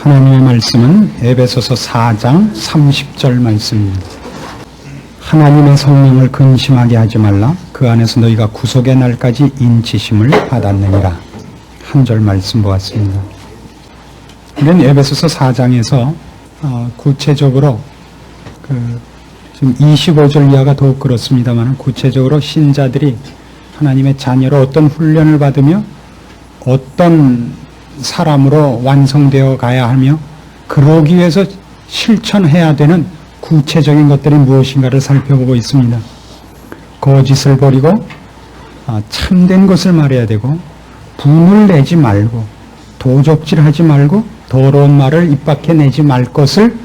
하나님의 말씀은 에베소서 4장 30절 말씀입니다. 하나님의 성령을 근심하게 하지 말라. 그 안에서 너희가 구속의 날까지 인치심을 받았느니라. 한 절 말씀 보았습니다. 이런 에베소서 4장에서 구체적으로 지금 25절 이하가 더욱 그렇습니다만 구체적으로 신자들이 하나님의 자녀로 어떤 훈련을 받으며 어떤 사람으로 완성되어 가야 하며 그러기 위해서 실천해야 되는 구체적인 것들이 무엇인가를 살펴보고 있습니다. 거짓을 버리고 참된 것을 말해야 되고 분을 내지 말고 도적질하지 말고 더러운 말을 입 밖에 내지 말 것을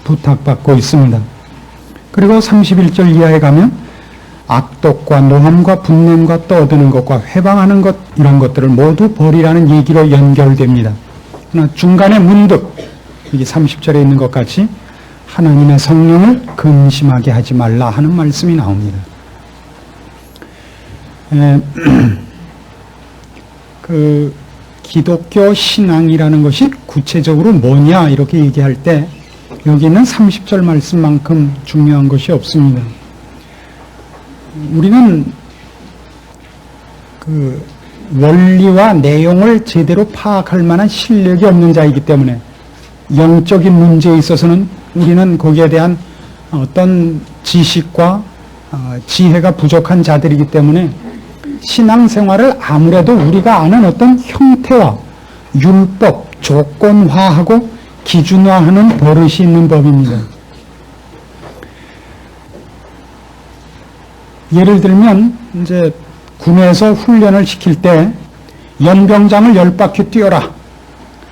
부탁받고 있습니다. 그리고 31절 이하에 가면 악독과 노함과 분냄과 떠드는 것과 회방하는 것 이런 것들을 모두 버리라는 얘기로 연결됩니다. 그러나 중간에 문득 여기 30절에 있는 것 같이 하나님의 성령을 근심하게 하지 말라 하는 말씀이 나옵니다. 그 기독교 신앙이라는 것이 구체적으로 뭐냐 이렇게 얘기할 때 여기는 30절 말씀만큼 중요한 것이 없습니다. 우리는 그 원리와 내용을 제대로 파악할 만한 실력이 없는 자이기 때문에 영적인 문제에 있어서는 우리는 거기에 대한 어떤 지식과 지혜가 부족한 자들이기 때문에 신앙생활을 아무래도 우리가 아는 어떤 형태와 율법, 조건화하고 기준화하는 버릇이 있는 법입니다. 예를 들면 이제 군에서 훈련을 시킬 때 연병장을 10바퀴 뛰어라.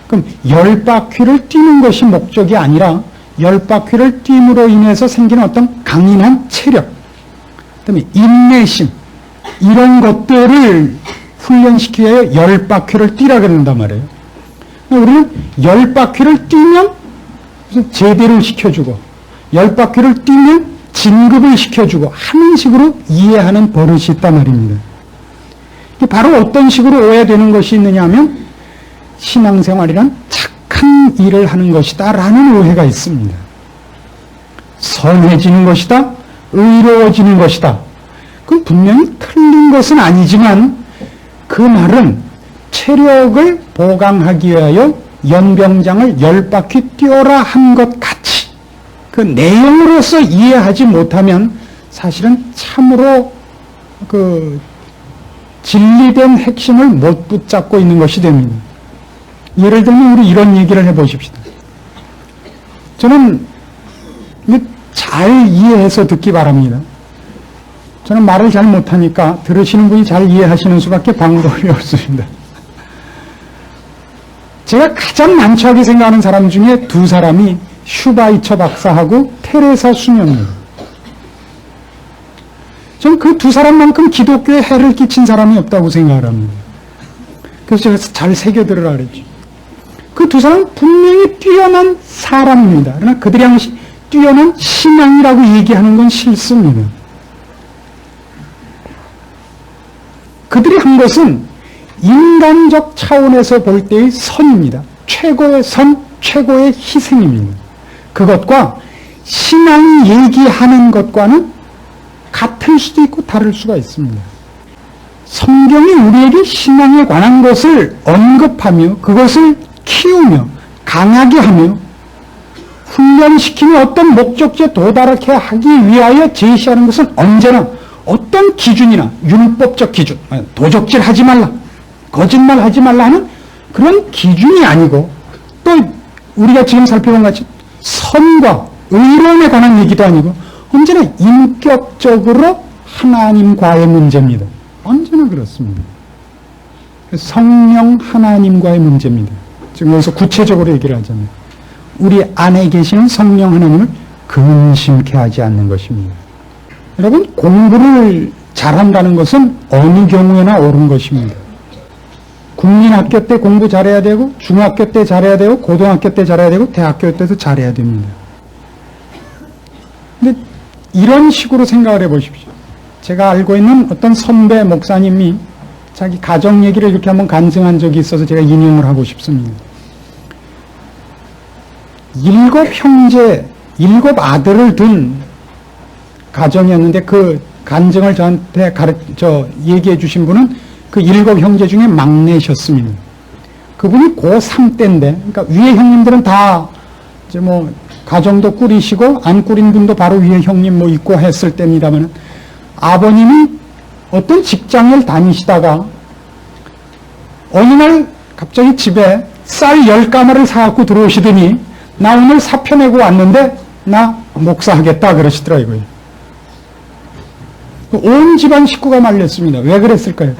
그럼 10바퀴를 뛰는 것이 목적이 아니라 10바퀴를 뛴으로 인해서 생기는 어떤 강인한 체력, 그다음에 인내심 이런 것들을 훈련시키기 위해 10바퀴를 뛰라 그런단 말이에요. 우리는 10바퀴를 뛰면 제대를 시켜주고 10바퀴를 뛰면 진급을 시켜주고 하는 식으로 이해하는 버릇이 있단 말입니다. 바로 어떤 식으로 오해되는 것이 있느냐 하면 신앙생활이란 착한 일을 하는 것이다 라는 오해가 있습니다. 선해지는 것이다, 의로워지는 것이다. 그건 분명히 틀린 것은 아니지만 그 말은 체력을 보강하기 위하여 연병장을 10바퀴 뛰어라 한 것 같이 그 내용으로서 이해하지 못하면 사실은 참으로 그 진리된 핵심을 못 붙잡고 있는 것이 됩니다. 예를 들면 우리 이런 얘기를 해보십시다. 저는 잘 이해해서 듣기 바랍니다. 저는 말을 잘 못하니까 들으시는 분이 잘 이해하시는 수밖에 방법이 없습니다. 제가 가장 난처하게 생각하는 사람 중에 두 사람이 슈바이처 박사하고 테레사 수녀입니다. 저는 그 두 사람만큼 기독교에 해를 끼친 사람이 없다고 생각을 합니다. 그래서 제가 잘 새겨들으라 그랬죠. 그 두 사람은 분명히 뛰어난 사람입니다. 그러나 그들이 한 것이 뛰어난 신앙이라고 얘기하는 건 실수입니다. 그들이 한 것은 인간적 차원에서 볼 때의 선입니다. 최고의 선, 최고의 희생입니다. 그것과 신앙이 얘기하는 것과는 같을 수도 있고 다를 수가 있습니다. 성경이 우리에게 신앙에 관한 것을 언급하며 그것을 키우며 강하게 하며 훈련시키며 어떤 목적지에 도달하게 하기 위하여 제시하는 것은 언제나 어떤 기준이나 율법적 기준, 도적질 하지 말라, 거짓말 하지 말라 하는 그런 기준이 아니고 또 우리가 지금 살펴본 같이 선과 의로움에 관한 얘기도 아니고 언제나 인격적으로 하나님과의 문제입니다. 언제나 그렇습니다. 성령 하나님과의 문제입니다. 지금 여기서 구체적으로 얘기를 하잖아요. 우리 안에 계시는 성령 하나님을 근심케 하지 않는 것입니다. 여러분, 공부를 잘한다는 것은 어느 경우에나 옳은 것입니다. 국민학교 때 공부 잘해야 되고 중학교 때 잘해야 되고 고등학교 때 잘해야 되고 대학교 때도 잘해야 됩니다. 근데 이런 식으로 생각을 해보십시오. 제가 알고 있는 어떤 선배 목사님이 자기 가정 얘기를 이렇게 한번 간증한 적이 있어서 제가 인용을 하고 싶습니다. 7 형제, 7 아들을 둔 가정이었는데 그 간증을 저한테 얘기해 주신 분은 그 7 형제 중에 막내셨습니다. 그분이 고3 때인데, 그러니까 위에 형님들은 다 이제 뭐 가정도 꾸리시고 안 꾸린 분도 바로 위에 형님 뭐 있고 했을 때입니다만, 아버님이 어떤 직장을 다니시다가 어느 날 갑자기 집에 쌀 10가마를 사갖고 들어오시더니 나 오늘 사표 내고 왔는데 나 목사하겠다 그러시더라고요. 온 집안 식구가 말렸습니다. 왜 그랬을까요?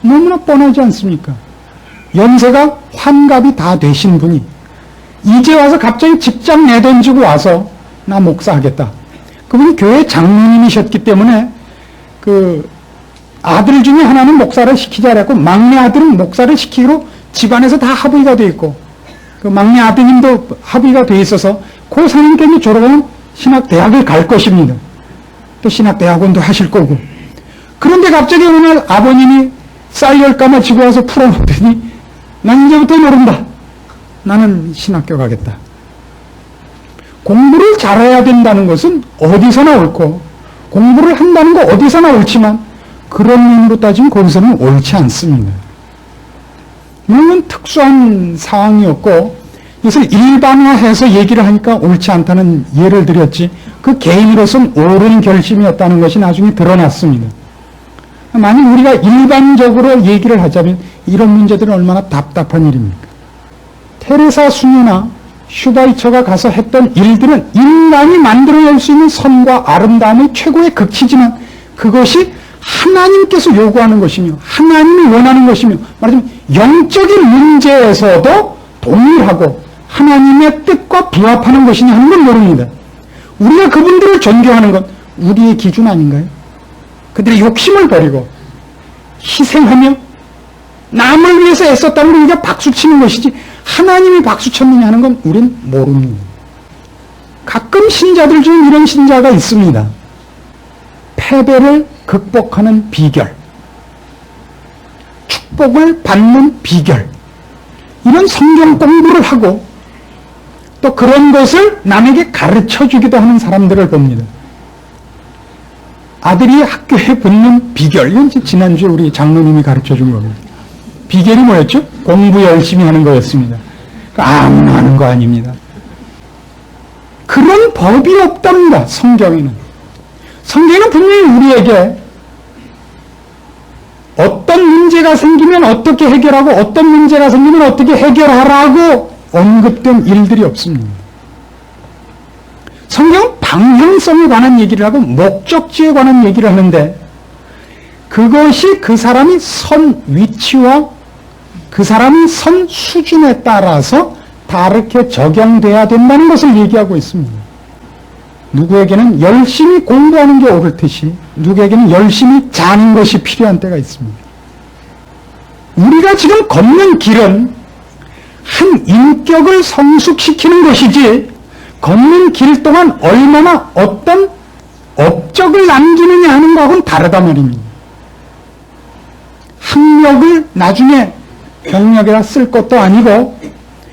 너무나 뻔하지 않습니까? 연세가 환갑이 다 되신 분이 이제 와서 갑자기 직장 내던지고 와서 나 목사하겠다. 그분이 교회 장로님이셨기 때문에 그 아들 중에 하나는 목사를 시키자 그랬고 막내 아들은 목사를 시키기로 집안에서 다 합의가 돼 있고 그 막내 아드님도 합의가 돼 있어서 고3인께서 졸업하면 신학대학을 갈 것입니다. 또 신학대학원도 하실 거고. 그런데 갑자기 어느 날 아버님이 쌀 10가마 지고 와서 풀어놓더니 난 이제부터 모른다. 나는 신학교 가겠다. 공부를 잘해야 된다는 것은 어디서나 옳고 공부를 한다는 거 어디서나 옳지만 그런 면으로 따지면 거기서는 옳지 않습니다. 물론 특수한 상황이었고 이것을 일반화해서 얘기를 하니까 옳지 않다는 예를 드렸지 그 개인으로서는 옳은 결심이었다는 것이 나중에 드러났습니다. 만약 우리가 일반적으로 얘기를 하자면 이런 문제들은 얼마나 답답한 일입니까? 테레사 수녀나 슈바이처가 가서 했던 일들은 인간이 만들어낼 수 있는 선과 아름다움의 최고의 극치지만 그것이 하나님께서 요구하는 것이며 하나님이 원하는 것이며 말하자면 영적인 문제에서도 동일하고 하나님의 뜻과 부합하는 것이냐 하는 건 모릅니다. 우리가 그분들을 존경하는 건 우리의 기준 아닌가요? 그들의 욕심을 버리고 희생하며 남을 위해서 애썼다는 걸 우리가 박수치는 것이지 하나님이 박수쳤느냐 하는 건 우린 모릅니다. 가끔 신자들 중 이런 신자가 있습니다. 패배를 극복하는 비결, 축복을 받는 비결, 이런 성경 공부를 하고 또 그런 것을 남에게 가르쳐주기도 하는 사람들을 봅니다. 아들이 학교에 붙는 비결, 이건 지난주에 우리 장로님이 가르쳐준 겁니다. 비결이 뭐였죠? 공부 열심히 하는 거였습니다. 아무나 하는 거 아닙니다. 그런 법이 없답니다. 성경에는. 성경은 분명히 우리에게 어떤 문제가 생기면 어떻게 해결하고 어떤 문제가 생기면 어떻게 해결하라고 언급된 일들이 없습니다. 성경은 방향성에 관한 얘기를 하고 목적지에 관한 얘기를 하는데 그것이 그 사람이 선 위치와 그 사람이 선 수준에 따라서 다르게 적용돼야 된다는 것을 얘기하고 있습니다. 누구에게는 열심히 공부하는 게 옳듯이 누구에게는 열심히 자는 것이 필요한 때가 있습니다. 우리가 지금 걷는 길은 한 인격을 성숙시키는 것이지 걷는 길 동안 얼마나 어떤 업적을 남기느냐 하는 것하고는 다르단 말입니다. 학력을 나중에 경력에다 쓸 것도 아니고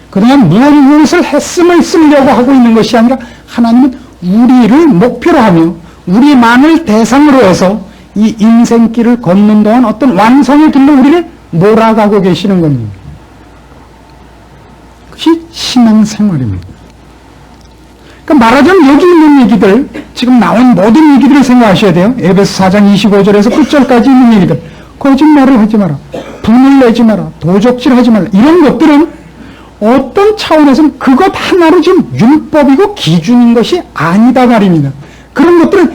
그동안 무엇을 했음을 쓰려고 하고 있는 것이 아니라 하나님은 우리를 목표로 하며 우리만을 대상으로 해서 이 인생길을 걷는 동안 어떤 완성의 길로 우리를 몰아가고 계시는 겁니다. 그것이 신앙생활입니다. 그러니까 말하자면 여기 있는 얘기들, 지금 나온 모든 얘기들을 생각하셔야 돼요. 에베소 4장 25절에서 9절까지 있는 얘기들. 거짓말을 하지 마라. 분을 내지 마라. 도적질 하지 말라. 이런 것들은 어떤 차원에서는 그것 하나로 지금 율법이고 기준인 것이 아니다 말입니다. 그런 것들은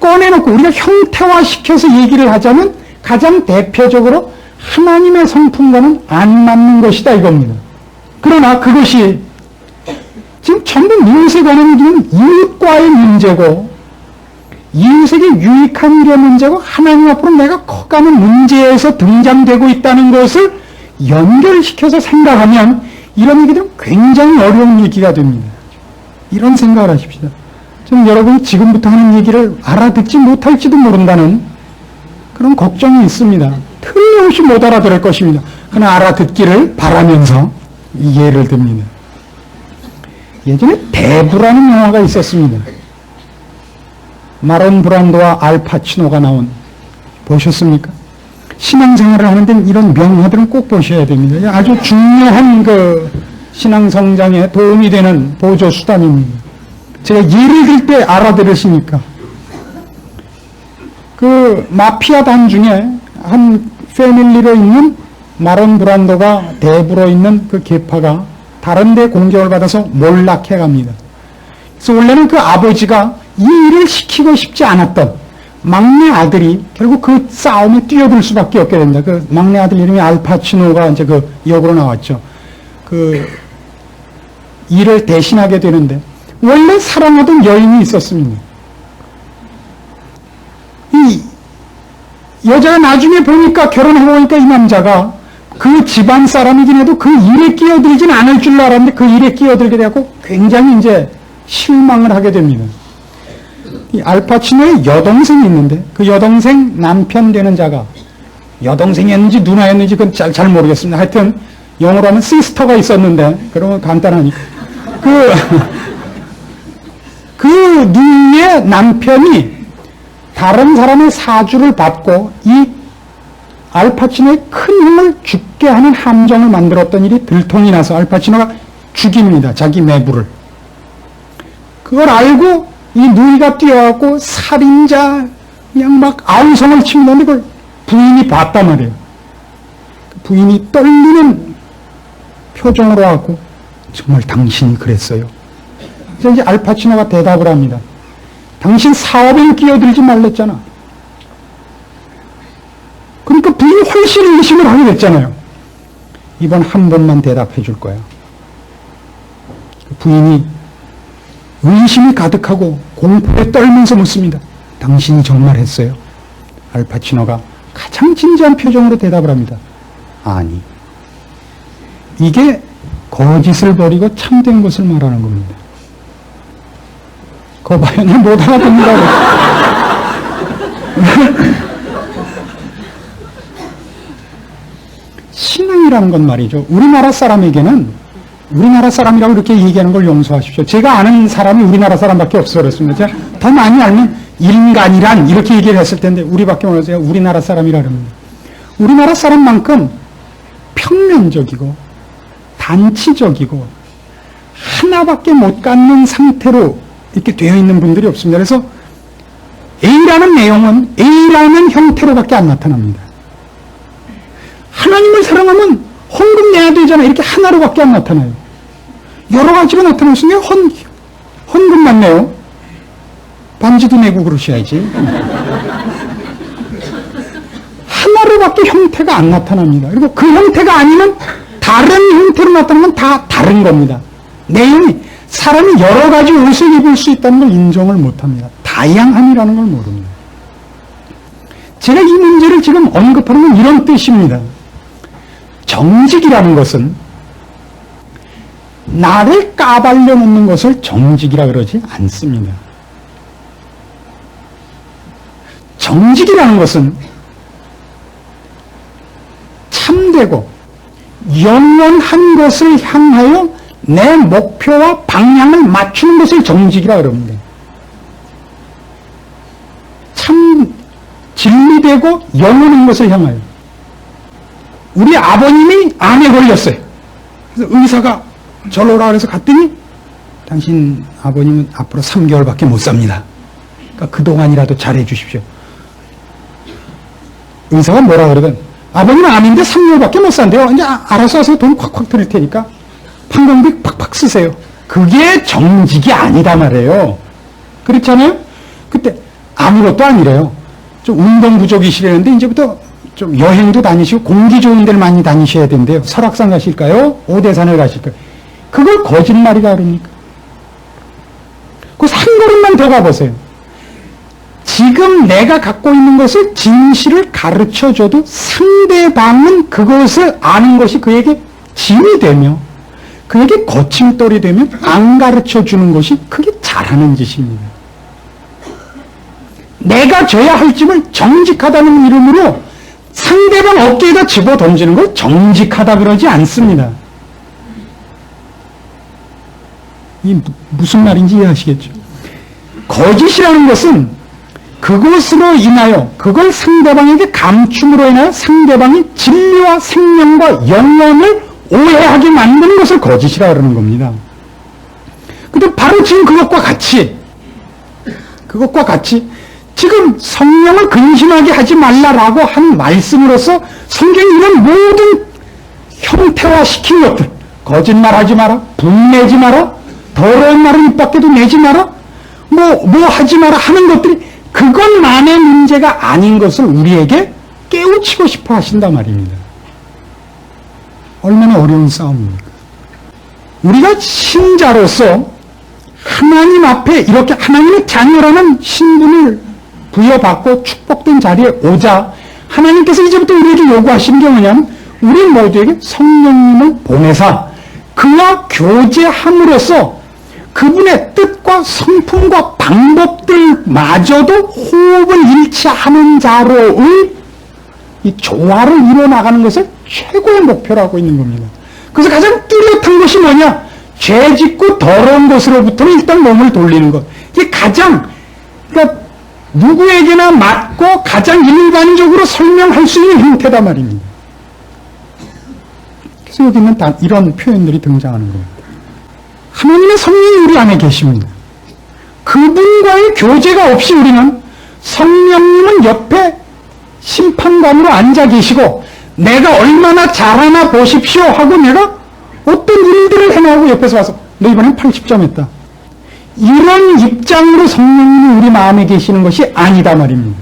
꺼내놓고 우리가 형태화시켜서 얘기를 하자면 가장 대표적으로 하나님의 성품과는 안 맞는 것이다 이겁니다. 그러나 그것이 지금 전부 이웃에 관한 얘기는 이웃과의 문제고 이웃에게 유익한 일의 문제고 하나님 앞으로 내가 커가는 문제에서 등장되고 있다는 것을 연결시켜서 생각하면 이런 얘기들은 굉장히 어려운 얘기가 됩니다. 이런 생각을 하십시다. 저는 여러분이 지금부터 하는 얘기를 알아듣지 못할지도 모른다는 그런 걱정이 있습니다. 틀림없이 못 알아들을 것입니다. 그러나 알아듣기를 바라면서 이 예를 듭니다. 예전에 대부라는 영화가 있었습니다. 마론 브란도와 알파치노가 나온, 보셨습니까? 신앙생활을 하는 데는 이런 명화들은 꼭 보셔야 됩니다. 아주 중요한 그 신앙성장에 도움이 되는 보조수단입니다. 제가 예를 들 때 알아들으시니까. 그 마피아단 중에 한 패밀리로 있는 마론 브란도가 대부로 있는 그 계파가 다른 데 공격을 받아서 몰락해 갑니다. 그래서 원래는 그 아버지가 이 일을 시키고 싶지 않았던 막내 아들이 결국 그 싸움에 뛰어들 수밖에 없게 됩니다. 그 막내 아들 이름이 알파치노가 이제 그 역으로 나왔죠. 그 일을 대신하게 되는데 원래 사랑하던 여인이 있었습니다. 이 여자가 나중에 보니까 결혼해보니까 이 남자가 그 집안 사람이긴 해도 그 일에 끼어들진 않을 줄 알았는데 그 일에 끼어들게 되고 굉장히 이제 실망을 하게 됩니다. 이 알파치노의 여동생이 있는데 그 여동생 남편 되는 자가 여동생이었는지 누나였는지 그건 잘 모르겠습니다. 하여튼 영어로 하면 시스터가 있었는데 그러면 간단하니까 그 누이의 남편이 다른 사람의 사주를 받고 이 알파치노의 큰 힘을 죽게 하는 함정을 만들었던 일이 들통이 나서 알파치노가 죽입니다. 자기 매부를. 그걸 알고 이 누이가 뛰어가고 살인자 그냥 막 아우성을 치는데 그걸 부인이 봤단 말이에요. 부인이 떨리는 표정으로 하고 정말 당신이 그랬어요. 그래서 이제 알파치노가 대답을 합니다. 당신 사업에 끼어들지 말랬잖아. 그러니까 부인이 훨씬 의심을 하게 됐잖아요. 이번 한 번만 대답해 줄 거야. 부인이 의심이 가득하고 공포에 떨면서 묻습니다. 당신이 정말 했어요? 알파치노가 가장 진지한 표정으로 대답을 합니다. 아니. 이게 거짓을 버리고 참된 것을 말하는 겁니다. 그거 봐요. 내가 못 알아듣는다고. 신앙이라는 건 말이죠. 우리나라 사람에게는 우리나라 사람이라고 이렇게 얘기하는 걸 용서하십시오. 제가 아는 사람이 우리나라 사람밖에 없어 그렇습니다. 제가 더 많이 알면 인간이란 이렇게 얘기를 했을 텐데 우리밖에 몰라서 우리나라 사람이라 그럽니다. 우리나라 사람만큼 평면적이고 단치적이고 하나밖에 못 갖는 상태로 이렇게 되어 있는 분들이 없습니다. 그래서 A라는 내용은 A라는 형태로밖에 안 나타납니다. 하나님을 사랑하면 헌금 내야 되잖아. 이렇게 하나로밖에 안 나타나요. 여러 가지로 나타날 수 있는 헌금만 내요. 반지도 내고 그러셔야지. 하나로밖에 형태가 안 나타납니다. 그리고 그 형태가 아니면 다른 형태로 나타나면 다 다른 겁니다. 내용이 사람이 여러 가지 옷을 입을 수 있다는 걸 인정을 못합니다. 다양함이라는 걸 모릅니다. 제가 이 문제를 지금 언급하는 건 이런 뜻입니다. 정직이라는 것은 나를 까발려 놓는 것을 정직이라 그러지 않습니다. 정직이라는 것은 참되고 영원한 것을 향하여 내 목표와 방향을 맞추는 것을 정직이라 그럽니다. 참 진리되고 영원한 것을 향하여. 우리 아버님이 암에 걸렸어요. 그래서 의사가 저로 오라 그래서 갔더니 당신 아버님은 앞으로 3개월밖에 못 삽니다. 그러니까 그동안이라도 잘해 주십시오. 의사가 뭐라 그러든 아버님은 암인데 3개월밖에 못 산대요. 이제 알아서 와서 돈 콱콱 드릴 테니까 판공비 팍팍 쓰세요. 그게 정직이 아니다 말이에요. 그렇잖아요? 그때 아무것도 아니래요. 좀 운동 부족이시라는데 이제부터 좀 여행도 다니시고 공기 좋은 데를 많이 다니셔야 된대요. 설악산 가실까요? 오대산을 가실까요? 그걸 거짓말이라 그럽니까? 그래서 한 걸음만 더 가보세요. 지금 내가 갖고 있는 것을 진실을 가르쳐줘도 상대방은 그것을 아는 것이 그에게 짐이 되며 그에게 거침돌이 되면 안 가르쳐주는 것이 그게 잘하는 짓입니다. 내가 져야 할 짐을 정직하다는 이름으로 상대방 어깨에다 집어 던지는 걸 정직하다 그러지 않습니다. 이 무슨 말인지 이해하시겠죠? 거짓이라는 것은 그것으로 인하여, 그걸 상대방에게 감춤으로 인하여 상대방이 진리와 생명과 영원을 오해하게 만드는 것을 거짓이라 그러는 겁니다. 근데 바로 지금 그것과 같이 지금 성령을 근심하게 하지 말라라고 한 말씀으로서 성경이 이런 모든 형태화시킨 것들, 거짓말하지 마라, 분내지 마라, 더러운 말은 입 밖에도 내지 마라, 뭐 하지 마라 하는 것들이 그것만의 문제가 아닌 것을 우리에게 깨우치고 싶어 하신단 말입니다. 얼마나 어려운 싸움입니까? 우리가 신자로서 하나님 앞에 이렇게 하나님의 자녀라는 신분을 부여받고 축복된 자리에 오자 하나님께서 이제부터 우리에게 요구하시는 게 뭐냐면 우리 모두에게 성령님을 보내사 그와 교제함으로써 그분의 뜻과 성품과 방법들마저도 호흡을 잃지 않은 자로의 이 조화를 이뤄나가는 것을 최고의 목표로 하고 있는 겁니다. 그래서 가장 뚜렷한 것이 뭐냐? 죄 짓고 더러운 것으로부터는 일단 몸을 돌리는 것. 이게 가장, 그러니까 누구에게나 맞고 가장 일반적으로 설명할 수 있는 형태다 말입니다. 그래서 여기는 다 이런 표현들이 등장하는 겁니다. 하나님의 성령이 우리 안에 계십니다. 그분과의 교제가 없이 우리는 성령님은 옆에 심판관으로 앉아 계시고 내가 얼마나 잘하나 보십시오 하고 내가 어떤 일들을 해나가고 옆에서 와서 너 이번엔 80점 했다. 이런 입장으로 성령님이 우리 마음에 계시는 것이 아니다 말입니다.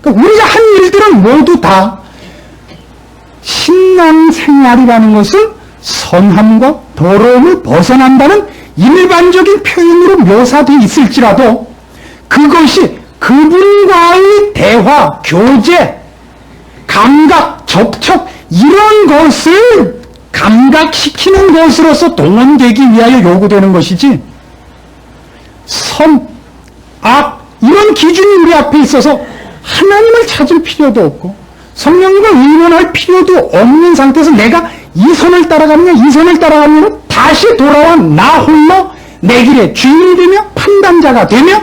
그러니까 우리가 한 일들은 모두 다 신앙생활이라는 것은 선함과 더러움을 벗어난다는 일반적인 표현으로 묘사되어 있을지라도 그것이 그분과의 대화, 교제, 감각, 접촉 이런 것을 감각시키는 것으로서 동원되기 위하여 요구되는 것이지 선, 악 이런 기준이 우리 앞에 있어서 하나님을 찾을 필요도 없고 성령님과 의논할 필요도 없는 상태에서 내가 이 선을 따라가느냐 이 선을 따라가느냐 다시 돌아와 나 홀로 내 길의 주인이 되며 판단자가 되며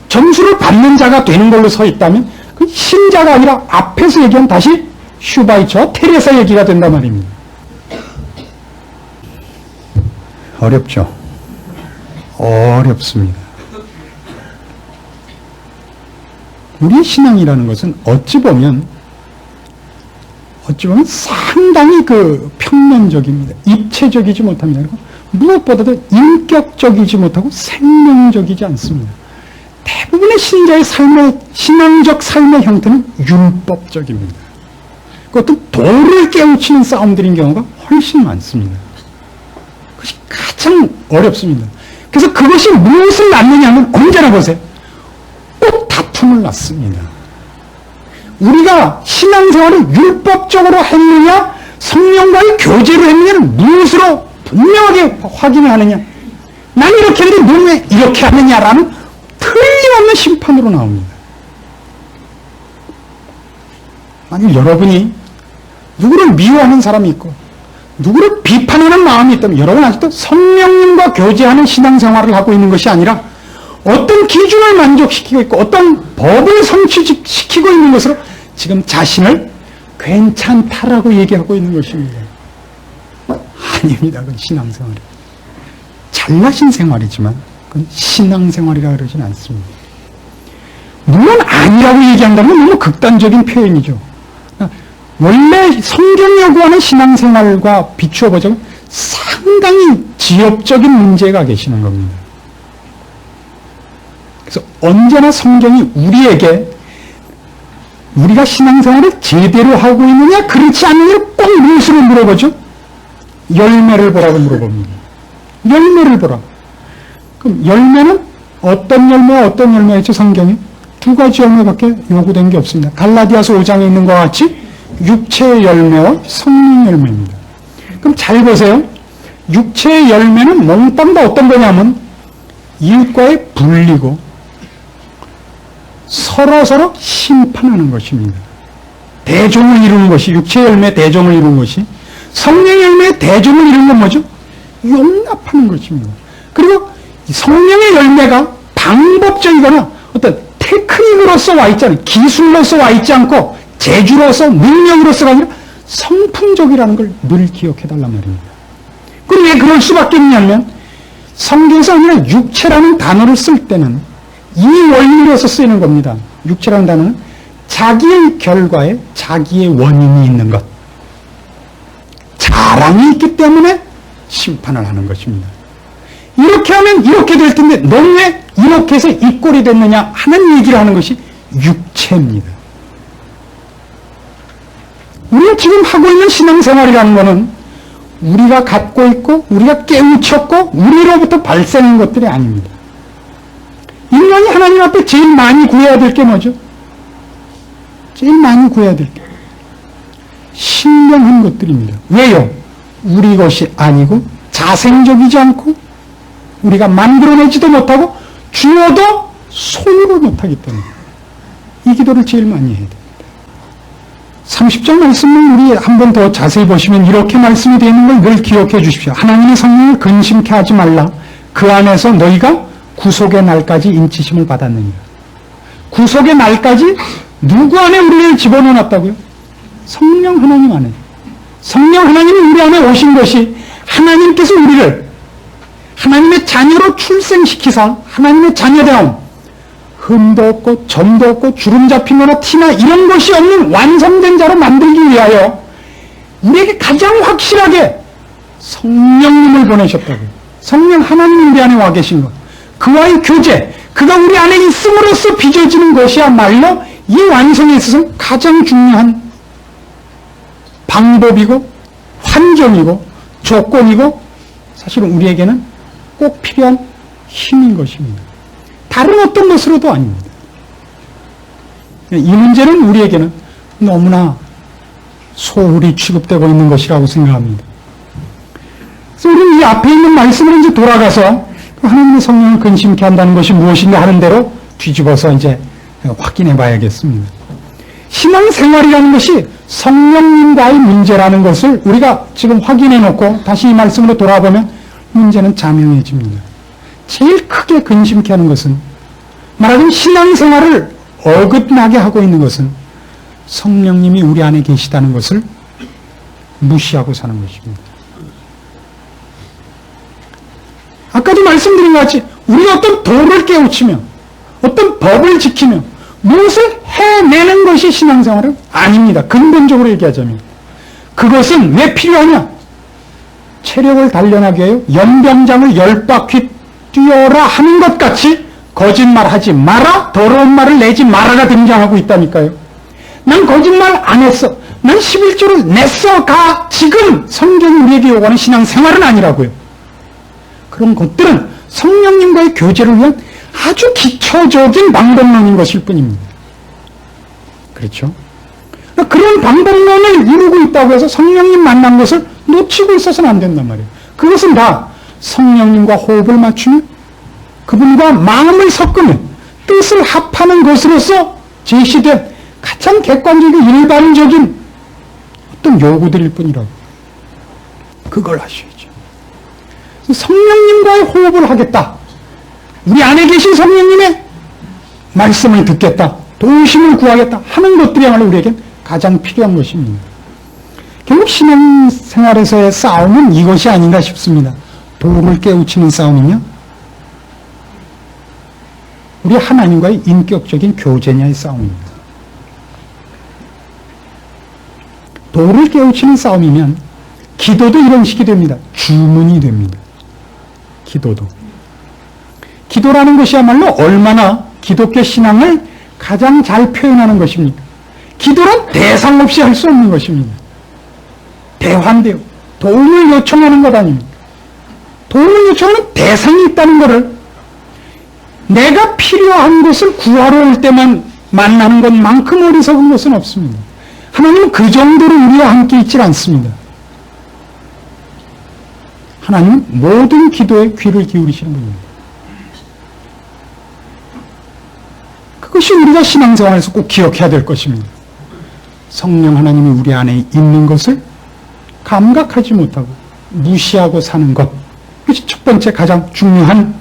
점수를 받는 자가 되는 걸로 서 있다면 그 신자가 아니라 앞에서 얘기한 다시 슈바이처와 테레사 얘기가 된단 말입니다. 어렵죠? 어렵습니다. 우리의 신앙이라는 것은 어찌 보면 상당히 평면적입니다. 입체적이지 못합니다. 무엇보다도 인격적이지 못하고 생명적이지 않습니다. 대부분의 신자의 신앙적 삶의 형태는 율법적입니다. 그것도 도를 깨우치는 싸움들인 경우가 훨씬 많습니다. 그것이 가장 어렵습니다. 그래서 그것이 무엇을 낳느냐면 언제나 보세요. 꼭 다툼을 낳습니다. 우리가 신앙생활을 율법적으로 했느냐 성령과의 교제로 했느냐는 무엇으로 분명하게 확인을 하느냐. 난 이렇게 했는데 너 왜 이렇게 하느냐라는 틀림없는 심판으로 나옵니다. 만약 여러분이 누구를 미워하는 사람이 있고 누구를 비판하는 마음이 있다면 여러분 아직도 성령님과 교제하는 신앙생활을 하고 있는 것이 아니라 어떤 기준을 만족시키고 있고 어떤 법을 성취시키고 있는 것으로 지금 자신을 괜찮다라고 얘기하고 있는 것입니다. 아닙니다. 그건 신앙생활이에요. 잘나신 생활이지만 그건 신앙생활이라 그러진 않습니다. 물론 아니라고 얘기한다면 너무 극단적인 표현이죠. 원래 성경이 요구하는 신앙생활과 비추어 보자면 상당히 지엽적인 문제가 계시는 겁니다. 그래서 언제나 성경이 우리에게 우리가 신앙생활을 제대로 하고 있느냐 그렇지 않느냐를 꼭 무엇으로 물어보죠? 열매를 보라고 물어봅니다. 열매를 보라. 그럼 열매는 어떤 열매와 어떤 열매였죠? 성경이 두 가지 열매밖에 요구된 게 없습니다. 갈라디아서 5장에 있는 것과 같이 육체의 열매와 성령 열매입니다. 그럼 잘 보세요. 육체의 열매는 몽땅 다 어떤 거냐면 일과에 불리고 서로서로 심판하는 것입니다. 대종을 이루는 것이 육체의 열매 대종을 이루는 것이 성령의 열매의 대종을 이루는 건 뭐죠? 용납하는 것입니다. 그리고 성령의 열매가 방법적이거나 어떤 테크닉으로서 와 있잖아요. 기술로서 와 있지 않고 재주로서 능력으로서가 아니라 성품적이라는 걸 늘 기억해달란 말입니다. 그럼 왜 그럴 수밖에 없냐면 성경에서 아니라 육체라는 단어를 쓸 때는 이 원리로서 쓰이는 겁니다. 육체라는 단어는 자기의 결과에 자기의 원인이 있는 것. 자랑이 있기 때문에 심판을 하는 것입니다. 이렇게 하면 이렇게 될 텐데 너 왜 이렇게 해서 이 꼴이 됐느냐 하는 얘기를 하는 것이 육체입니다. 우리가 지금 하고 있는 신앙생활이라는 것은 우리가 갖고 있고 우리가 깨우쳤고 우리로부터 발생한 것들이 아닙니다. 인간이 하나님 앞에 제일 많이 구해야 될 게 뭐죠? 제일 많이 구해야 될 게 신령한 것들입니다. 왜요? 우리 것이 아니고 자생적이지 않고 우리가 만들어내지도 못하고 주어도 소유를 못하기 때문에 이 기도를 제일 많이 해야 됩니다. 30절 말씀을 우리 한 번 더 자세히 보시면 이렇게 말씀이 되어 있는 걸 늘 기억해 주십시오. 하나님의 성령을 근심케 하지 말라. 그 안에서 너희가 구속의 날까지 인치심을 받았느니라. 구속의 날까지 누구 안에 우리를 집어넣었다고요? 성령 하나님 안에. 성령 하나님이 우리 안에 오신 것이 하나님께서 우리를 하나님의 자녀로 출생시키사 하나님의 자녀다움, 흠도 없고 점도 없고 주름 잡힌 거나 티나 이런 것이 없는 완성된 자로 만들기 위하여 우리에게 가장 확실하게 성령님을 보내셨다고요. 성령 하나님이 우리 안에 와 계신 것. 그와의 교제, 그가 우리 안에 있음으로써 빚어지는 것이야말로 이 완성에 있어서 가장 중요한 방법이고 환경이고 조건이고 사실은 우리에게는 꼭 필요한 힘인 것입니다. 다른 어떤 것으로도 아닙니다. 이 문제는 우리에게는 너무나 소홀히 취급되고 있는 것이라고 생각합니다. 그래서 우리는 이 앞에 있는 말씀을 이제 돌아가서 하나님의 성령을 근심케 한다는 것이 무엇인가 하는 대로 뒤집어서 이제 확인해 봐야겠습니다. 신앙생활이라는 것이 성령님과의 문제라는 것을 우리가 지금 확인해 놓고 다시 이 말씀으로 돌아보면 문제는 자명해집니다. 제일 크게 근심케 하는 것은 말하자면 신앙생활을 어긋나게 하고 있는 것은 성령님이 우리 안에 계시다는 것을 무시하고 사는 것입니다. 아까도 말씀드린 것 같이 우리가 어떤 도를 깨우치며 어떤 법을 지키며 무엇을 해내는 것이 신앙생활은 아닙니다. 근본적으로 얘기하자면 그것은 왜 필요하냐? 체력을 단련하기 위하여 연병장을 10바퀴 뛰어라 하는 것 같이 거짓말하지 마라, 더러운 말을 내지 마라가 등장하고 있다니까요. 난 거짓말 안 했어. 난 11조를 냈어. 가. 지금 성경이 우리에게 요구하는 신앙생활은 아니라고요. 그런 것들은 성령님과의 교제를 위한 아주 기초적인 방법론인 것일 뿐입니다. 그렇죠? 그런 방법론을 이루고 있다고 해서 성령님 만난 것을 놓치고 있어서는 안 된단 말이에요. 그것은 다 성령님과 호흡을 맞추며 그분과 마음을 섞으며 뜻을 합하는 것으로서 제시된 가장 객관적이고 일반적인 어떤 요구들일 뿐이라고. 그걸 하셔야죠. 성령님과의 호흡을 하겠다. 우리 안에 계신 성령님의 말씀을 듣겠다. 도우심을 구하겠다 하는 것들이야말로 우리에겐 가장 필요한 것입니다. 결국 신앙생활에서의 싸움은 이것이 아닌가 싶습니다. 도를 깨우치는 싸움이냐? 우리 하나님과의 인격적인 교제냐의 싸움입니다. 도를 깨우치는 싸움이면 기도도 이런 식이 됩니다. 주문이 됩니다. 기도도. 기도라는 것이야말로 얼마나 기독교 신앙을 가장 잘 표현하는 것입니까? 기도란 대상 없이 할 수 없는 것입니다. 대환대요. 도움을 요청하는 것 아닙니까? 도움을 요청하는 대상이 있다는 것을 내가 필요한 것을 구하러 올 때만 만나는 것만큼 어리석은 것은 없습니다. 하나님은 그 정도로 우리와 함께 있질 않습니다. 하나님은 모든 기도에 귀를 기울이시는 분입니다. 그것이 우리가 신앙생활에서 꼭 기억해야 될 것입니다. 성령 하나님이 우리 안에 있는 것을 감각하지 못하고 무시하고 사는 것, 그것이 첫 번째 가장 중요한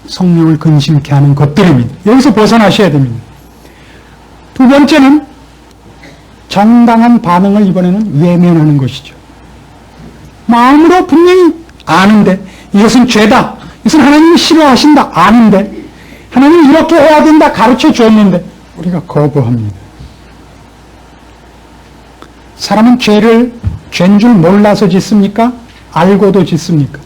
성령을 근심케 하는 것들입니다. 여기서 벗어나셔야 됩니다. 두 번째는 정당한 반응을 이번에는 외면하는 것이죠. 마음으로 분명히 아는데 이것은 죄다, 이것은 하나님이 싫어하신다 아는데 하나님이 이렇게 해야 된다 가르쳐 주었는데 우리가 거부합니다. 사람은 죄인 줄 몰라서 짓습니까? 알고도 짓습니까?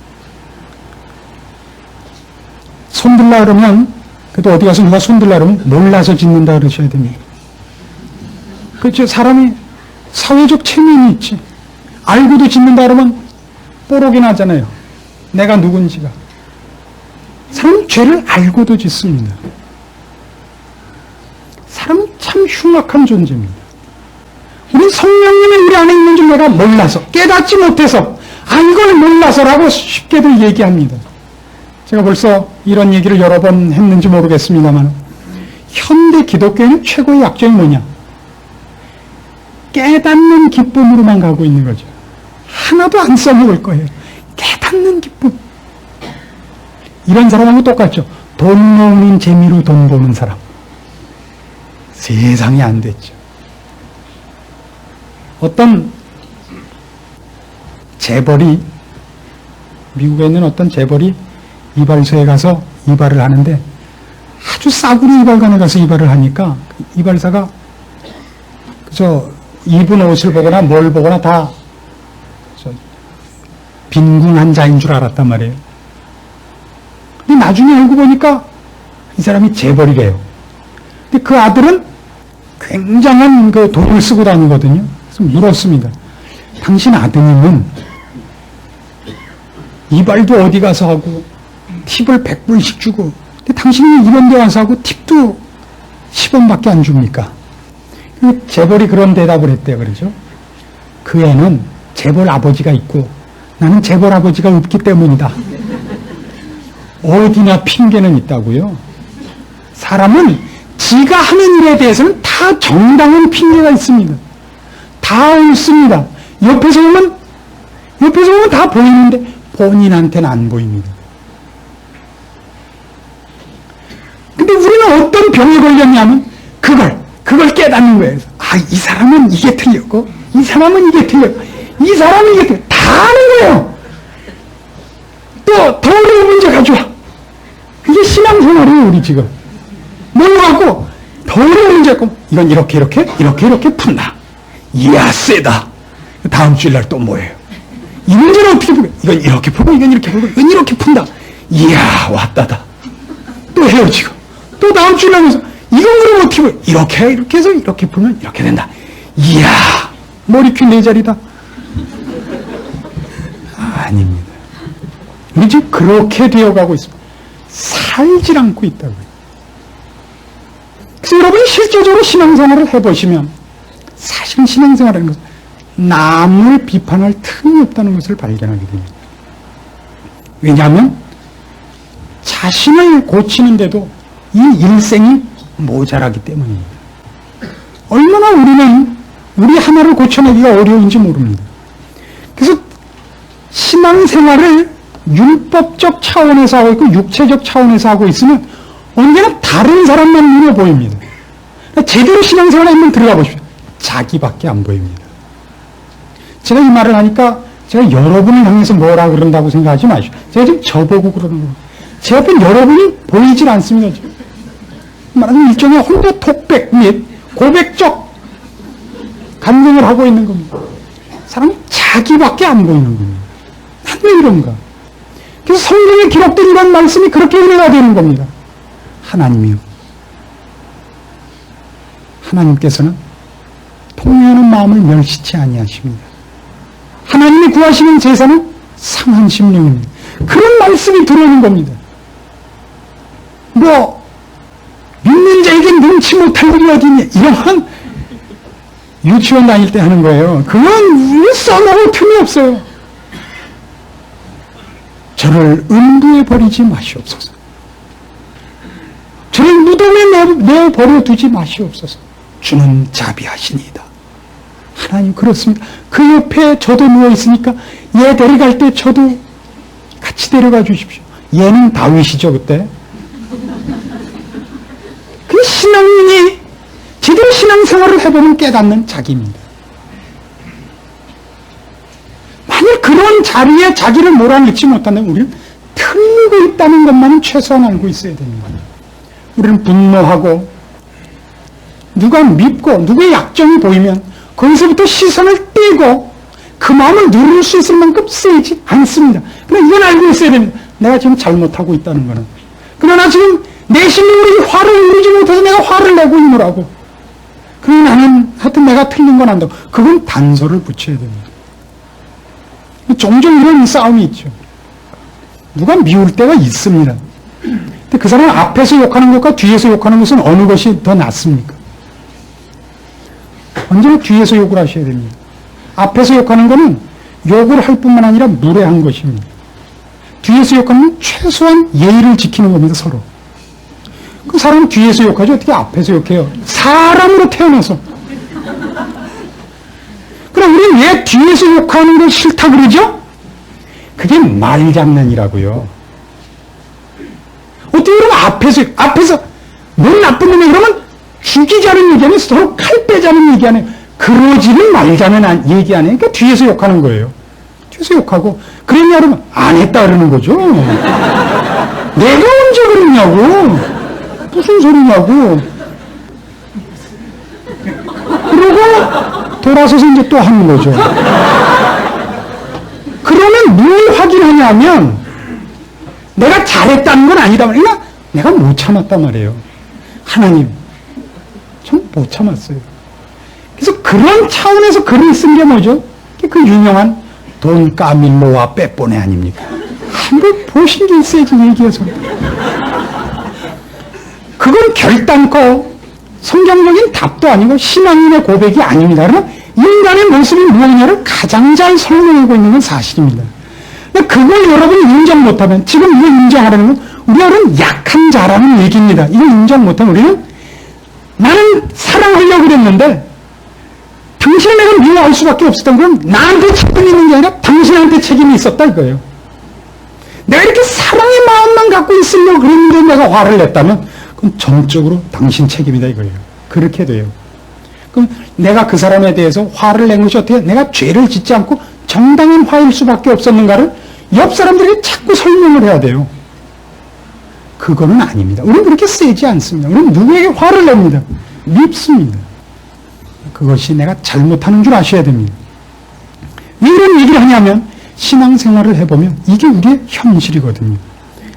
손들라 그러면, 그래도 어디 가서 누가 손들라 그러면 몰라서 짓는다 그러셔야 됩니다. 그렇죠. 사람이 사회적 체면이 있지. 알고도 짓는다 그러면 뽀록이 나잖아요. 내가 누군지가. 사람은 죄를 알고도 짓습니다. 사람은 참 흉악한 존재입니다. 우리 성령님이 우리 안에 있는 줄 내가 몰라서, 깨닫지 못해서, 이걸 몰라서라고 쉽게들 얘기합니다. 제가 벌써 이런 얘기를 여러 번 했는지 모르겠습니다만, 현대 기독교에는 최고의 약점이 뭐냐? 깨닫는 기쁨으로만 가고 있는 거죠. 하나도 안 써먹을 거예요. 깨닫는 기쁨. 이런 사람하고 똑같죠. 돈 모으는 재미로 돈 버는 사람. 세상에 안 됐죠. 어떤 재벌이, 미국에 있는 어떤 재벌이 이발소에 가서 이발을 하는데 아주 싸구려 이발관에 가서 이발을 하니까 이발사가 그저 입은 옷을 보거나 뭘 보거나 다 빈궁한 자인 줄 알았단 말이에요. 근데 나중에 알고 보니까 이 사람이 재벌이래요. 근데 그 아들은 굉장한 그 돈을 쓰고 다니거든요. 그래서 물었습니다. 당신 아드님은 이발도 어디 가서 하고 팁을 100불씩 주고, 근데 당신이 이런 데 와서 하고 팁도 10원밖에 안 줍니까? 재벌이 그런 대답을 했대요. 그러죠. 그 애는 재벌 아버지가 있고 나는 재벌 아버지가 없기 때문이다. 어디나 핑계는 있다고요. 사람은 지가 하는 일에 대해서는 다 정당한 핑계가 있습니다. 다 옳습니다. 옆에서 보면 다 보이는데 본인한테는 안 보입니다. 근데 우리는 어떤 병에 걸렸냐면 그걸 깨닫는 거예요. 이 사람은 이게 틀렸고 이 사람은 이게 틀렸고 이 사람은 이게 틀렸고 다 아는 거예요. 또 더 어려운 문제 가져와. 그게 신앙생활이에요. 우리 지금 뭘 갖고 더 어려운 문제 갖고 이건 이렇게 푼다. 이야 세다. 다음 주일날 또 뭐예요? 이 문제는 어떻게 풀고 이건 이렇게 풀고 이건 이렇게 풀고 이건 이렇게 푼다. 이야 왔다다. 또 헤어지고 또 다음 주일날 해서 이건 그럼 어떻게 풀고 이렇게 해서 이렇게 풀면 이렇게 된다. 이야 머리퀴 4자리다. 아닙니다. 우리 지금 그렇게 되어가고 있습니다. 살질 않고 있다고요. 그래서 여러분이 실제적으로 신앙생활을 해보시면 사실은 신앙생활이라는 것은 남을 비판할 틈이 없다는 것을 발견하게 됩니다. 왜냐하면 자신을 고치는데도 이 일생이 모자라기 때문입니다. 얼마나 우리는 우리 하나를 고쳐내기가 어려운지 모릅니다. 그래서 신앙생활을 율법적 차원에서 하고 있고 육체적 차원에서 하고 있으면 언제나 다른 사람만 눈에 보입니다. 제대로 신앙생활에 한번 들어가 보십시오. 자기밖에 안 보입니다. 제가 이 말을 하니까 제가 여러분을 향해서 뭐라 그런다고 생각하지 마시오. 제가 지금 저보고 그러는 거예요. 제 앞에 여러분이 보이질 않습니다. 지금. 말하자면 일종의 혼자 톡백 및 고백적 감정을 하고 있는 겁니다. 사람이 자기밖에 안 보이는 겁니다. 왜 이런가? 그래서 성경에 기록된 이런 말씀이 그렇게 은혜가 되는 겁니다. 하나님께서는 통회하는 마음을 멸시치 아니하십니다. 하나님이 구하시는 제사는 상한 심령입니다. 그런 말씀이 들어오는 겁니다. 믿는 자에게 능치 못할 일이 어디 있냐, 이런 유치원 다닐 때 하는 거예요. 그건 써먹을 틈이 없어요. 저를 음부에 버리지 마시옵소서. 저를 무덤에 내버려 두지 마시옵소서. 주는 자비하시니이다. 하나님 그렇습니다. 그 옆에 저도 누워있으니까 얘 데려갈 때 저도 같이 같이 데려가 주십시오. 얘는 다윗이죠, 그때. 그 신앙인이 제대로 신앙생활을 해보면 깨닫는 자기입니다. 만약 그런 자리에 자기를 몰아넣지 못한다면 우리는 틀리고 있다는 것만은 최소한 알고 있어야 됩니다. 우리는 분노하고 누가 밉고 누구의 약점이 보이면 거기서부터 시선을 떼고 그 마음을 누를 수 있을 만큼 세지 않습니다. 그러나 이건 알고 있어야 됩니다. 내가 지금 잘못하고 있다는 거는. 그러나 지금 내 심령으로 화를 누르지 못해서 내가 화를 내고 있노라고. 그러나 나는 하여튼 내가 틀린 건 안다고. 그건 단서를 붙여야 됩니다. 종종 이런 싸움이 있죠. 누가 미울 때가 있습니다. 근데 그 사람 앞에서 욕하는 것과 뒤에서 욕하는 것은 어느 것이 더 낫습니까? 언제나 뒤에서 욕을 하셔야 됩니다. 앞에서 욕하는 것은 욕을 할 뿐만 아니라 무례한 것입니다. 뒤에서 욕하는 건 최소한 예의를 지키는 겁니다, 서로. 그 사람 뒤에서 욕하지 어떻게 앞에서 욕해요? 사람으로 태어나서. 그럼 우리는 왜 뒤에서 욕하는 걸 싫다 그러죠? 그게 말장난이라고요. 어떻게 그러면 앞에서 넌 나쁜 놈이 그러면 죽이자는 얘기 아니에요? 서로 칼 빼자는 얘기 아니에요? 그러지는 말자는 얘기 아니에요? 그러니까 뒤에서 욕하는 거예요. 뒤에서 욕하고 그랬냐 그러면 안 했다 그러는 거죠. 내가 언제 그랬냐고. 무슨 소리냐고. 그러고 돌아서서 이제 또 하는 거죠. 그러면 뭘 확인하냐면 내가 잘했다는 건 아니다. 그러니까 내가 못 참았단 말이에요. 하나님, 전 못 참았어요. 그래서 그런 차원에서 글을 쓴 게 뭐죠? 그 유명한 돈 까밀로와 빼뽀네 아닙니까? 한번 보신 게 있어야지 얘기해서. 그건 결단코 성경적인 답도 아니고 신앙인의 고백이 아닙니다. 그러나 인간의 모습이 무엇이냐를 가장 잘 설명하고 있는 건 사실입니다. 그걸 여러분이 인정 못하면, 지금 이거 인정하라는 건 우리는 약한 자라는 얘기입니다. 이걸 인정 못하면 우리는 나는 사랑하려고 그랬는데 당신을 내가 미워할 수밖에 없었던 건 나한테 책임이 있는 게 아니라 당신한테 책임이 있었다 이거예요. 내가 이렇게 사랑의 마음만 갖고 있으려고 그랬는데 내가 화를 냈다면 그건 전적으로 당신 책임이다 이거예요. 그렇게 돼요. 그럼 내가 그 사람에 대해서 화를 낸 것이 어떻게 내가 죄를 짓지 않고 정당한 화일 수밖에 없었는가를 옆 사람들이 자꾸 설명을 해야 돼요. 그거는 아닙니다. 우리는 그렇게 세지 않습니다. 우리는 누구에게 화를 냅니다. 밉습니다. 그것이 내가 잘못하는 줄 아셔야 됩니다. 왜 이런 얘기를 하냐면 신앙생활을 해보면 이게 우리의 현실이거든요.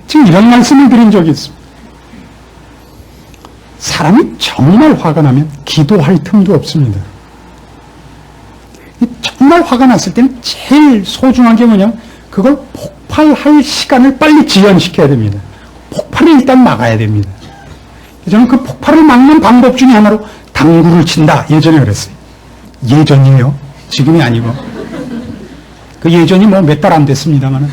지금 이런 말씀을 드린 적이 있습니다. 사람이 정말 화가 나면 기도할 틈도 없습니다. 정말 화가 났을 때는 제일 소중한 게 뭐냐면 그걸 폭발할 시간을 빨리 지연시켜야 됩니다. 폭발을 일단 막아야 됩니다. 저는 그 폭발을 막는 방법 중에 하나로 당구를 친다. 예전에 그랬어요. 예전이에요. 지금이 아니고. 그 예전이 뭐 몇 달 안 됐습니다만은.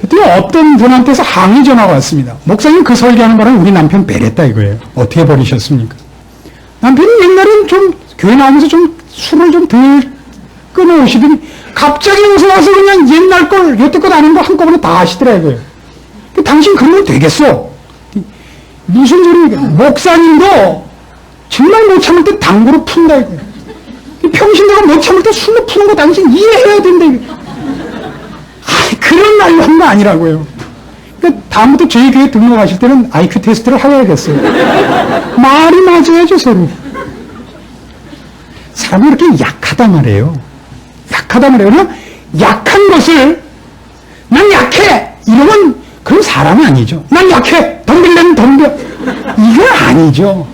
그때 어떤 분한테서 항의 전화가 왔습니다. 목사님 그 설교하는 바람에 우리 남편 배렸다 이거예요. 어떻게 버리셨습니까? 남편이 옛날엔 좀 교회 나오면서 좀 술을 좀 덜 끊어오시더니 갑자기 여기서 와서 그냥 옛날 걸 여태껏 아는 거 한꺼번에 다 하시더라고요. 당신 그러면 되겠어? 무슨 소리입니까? 목사님도 정말 못 참을 때 당구로 푼다 이거예요. 평신 내가 못 참을 때 술로 푸는 거 당신 이해해야 된다 이거예요. 그런 말로 한 거 아니라고요. 그러니까 다음부터 저희 교회 등록하실 때는 IQ 테스트를 하셔야겠어요. 말이 맞아야죠 서로. 사람이 이렇게 약하단 말이에요. 약하단 말이에요. 그러나 약한 것을 난 약해 이러면 그건 사람이 아니죠. 난 약해 덤빌래는 덤벼 이건 아니죠.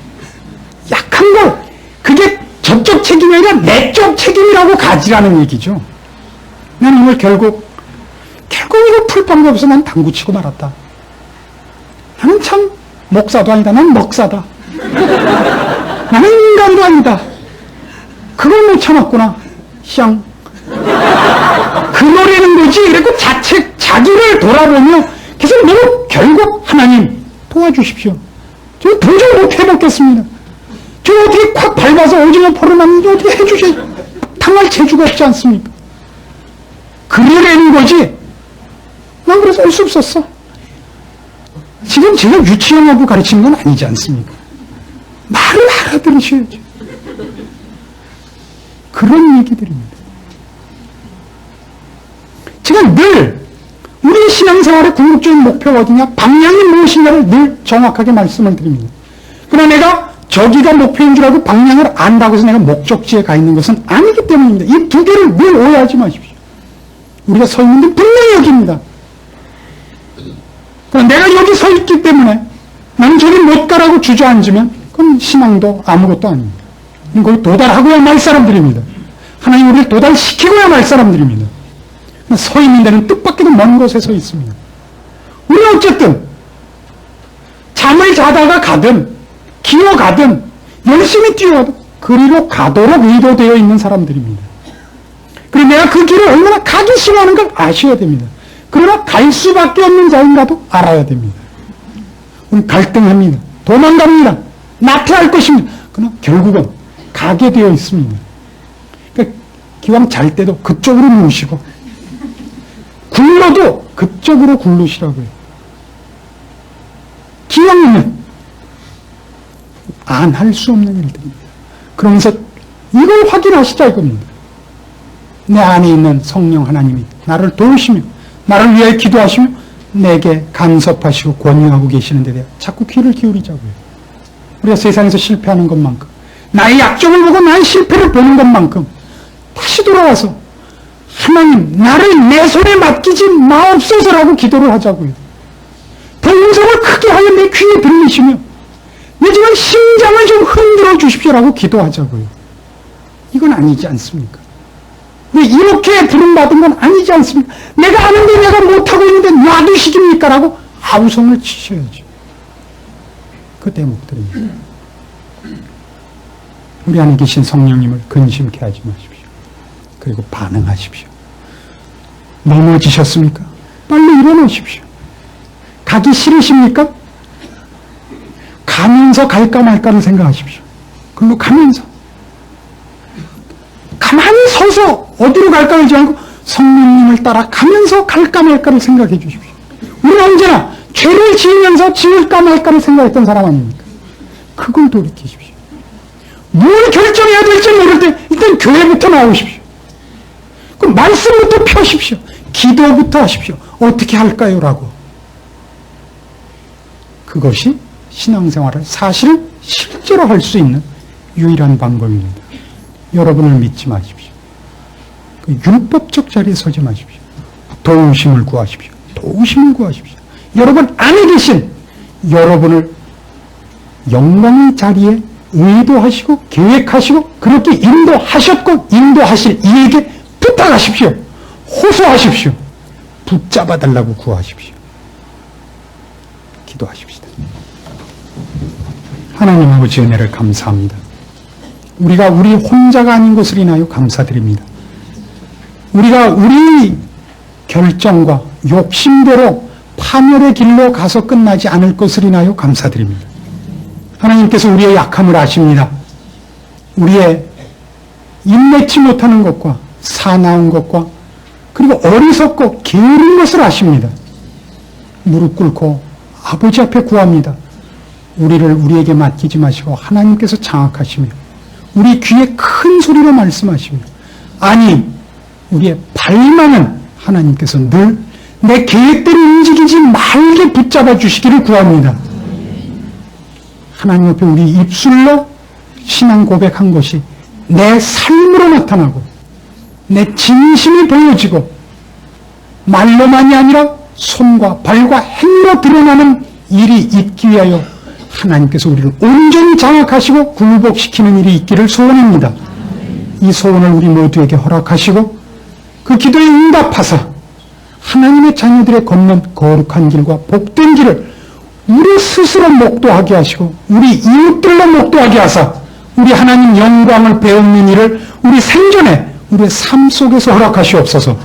약한 걸 그게 저쪽 책임이 아니라 내 쪽 책임이라고 가지라는 얘기죠. 나는 오늘 결국 이거 풀 방법 없어 난 당구 치고 말았다. 나는 참 목사도 아니다. 난 먹사다. 나는 인간도 아니다. 그걸 못 참았구나. 샹. 그노래는 거지. 그리고 자기를 돌아보며 그래서 뭐 결국 하나님 도와주십시오. 저 도저히 못 해먹겠습니다. 저 어떻게 콱 밟아서 오징어 포를 맞는지 어떻게 해주셔. 당할 재주가 없지 않습니까? 그러려는 거지. 어쩔 수 없었어. 지금 제가 유치원하고 가르치는 건 아니지 않습니까? 말을 알아들으셔야죠. 그런 얘기들입니다. 제가 늘 우리 신앙생활의 궁극적인 목표가 어디냐, 방향이 무엇이냐를 늘 정확하게 말씀을 드립니다. 그러나 내가 저기가 목표인 줄 알고 방향을 안다고 해서 내가 목적지에 가 있는 것은 아니기 때문입니다. 이 두 개를 늘 오해하지 마십시오. 우리가 서 있는 데는 분명히 여기입니다. 그러나 내가 여기 서 있기 때문에 나는 저기 못 가라고 주저앉으면 그건 신앙도 아무것도 아닙니다. 거기 도달하고야 말 사람들입니다. 하나님 우리를 도달시키고야 말 사람들입니다. 서 있는 데는 뜻밖에도 먼 곳에 서 있습니다. 우리는 어쨌든 잠을 자다가 가든 기어가든 열심히 뛰어가든 그리로 가도록 의도되어 있는 사람들입니다. 그리고 내가 그 길을 얼마나 가기 싫어하는 걸 아셔야 됩니다. 그러나 갈 수밖에 없는 자인가도 알아야 됩니다. 우리 갈등합니다. 도망갑니다. 나태할 것입니다. 그러나 결국은 가게 되어 있습니다. 그러니까 기왕 잘 때도 그쪽으로 누우시고 굴러도 그쪽으로 굴르시라고요. 기왕이면 안 할 수 없는 일들입니다. 그러면서 이걸 확인하시자 이겁니다. 내 안에 있는 성령 하나님이 나를 도우시며 나를 위해 기도하시며 내게 간섭하시고 권유하고 계시는 데 대해 자꾸 귀를 기울이자고요. 우리가 세상에서 실패하는 것만큼 나의 약점을 보고 나의 실패를 보는 것만큼 다시 돌아와서 하나님 나를 내 손에 맡기지 마옵소서라고 기도를 하자고요. 더 음성을 크게 하여 내 귀에 들리시며 내 지금 심장을 좀 흔들어 주십시오라고 기도하자고요. 이건 아니지 않습니까? 이렇게 부름받은 건 아니지 않습니까? 내가 아는데 내가 못하고 있는데 놔두시깁니까? 라고 아우성을 치셔야죠. 그 대목들입니다. 우리 안에 계신 성령님을 근심케 하지 마십시오. 그리고 반응하십시오. 넘어지셨습니까? 빨리 일어나십시오. 가기 싫으십니까? 가면서 갈까 말까를 생각하십시오. 그리고 가면서 가만히 서서 어디로 갈까 하지 않고 성령님을 따라 가면서 갈까 말까를 생각해 주십시오. 우리는 언제나 죄를 지으면서 지을까 말까를 생각했던 사람 아닙니까? 그걸 돌이키십시오. 뭘 결정해야 될지 모를 때 일단 교회부터 나오십시오. 그 말씀부터 펴십시오. 기도부터 하십시오. 어떻게 할까요? 라고. 그것이 신앙생활을 사실 실제로 할 수 있는 유일한 방법입니다. 여러분을 믿지 마십시오. 그 율법적 자리에 서지 마십시오. 도우심을 구하십시오. 도우심을 구하십시오. 여러분 안에 계신 여러분을 영광의 자리에 의도하시고 계획하시고 그렇게 인도하셨고 인도하실 이에게 부탁하십시오. 호소하십시오. 붙잡아 달라고 구하십시오. 기도하십시다. 하나님 아버지 은혜를 감사합니다. 우리가 우리 혼자가 아닌 것을 인하여 감사드립니다. 우리가 우리 결정과 욕심대로 파멸의 길로 가서 끝나지 않을 것을 인하여 감사드립니다. 하나님께서 우리의 약함을 아십니다. 우리의 인내치 못하는 것과 사나운 것과 그리고 어리석고 게으른 것을 아십니다. 무릎 꿇고 아버지 앞에 구합니다. 우리를 우리에게 맡기지 마시고 하나님께서 장악하시며 우리 귀에 큰 소리로 말씀하시며 아니 우리의 발만은 하나님께서 늘 내 계획대로 움직이지 말게 붙잡아 주시기를 구합니다. 하나님 옆에 우리 입술로 신앙 고백한 것이 내 삶으로 나타나고 내 진심이 보여지고 말로만이 아니라 손과 발과 행위로 드러나는 일이 있기 위하여 하나님께서 우리를 온전히 장악하시고 굴복시키는 일이 있기를 소원합니다. 이 소원을 우리 모두에게 허락하시고 그 기도에 응답하사 하나님의 자녀들의 걷는 거룩한 길과 복된 길을 우리 스스로 목도하게 하시고 우리 이웃들로 목도하게 하사 우리 하나님 영광을 배우는 일을 우리 생전에 우리의 삶 속에서 허락하시옵소서.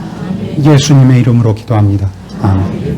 예수님의 이름으로 기도합니다. 아멘.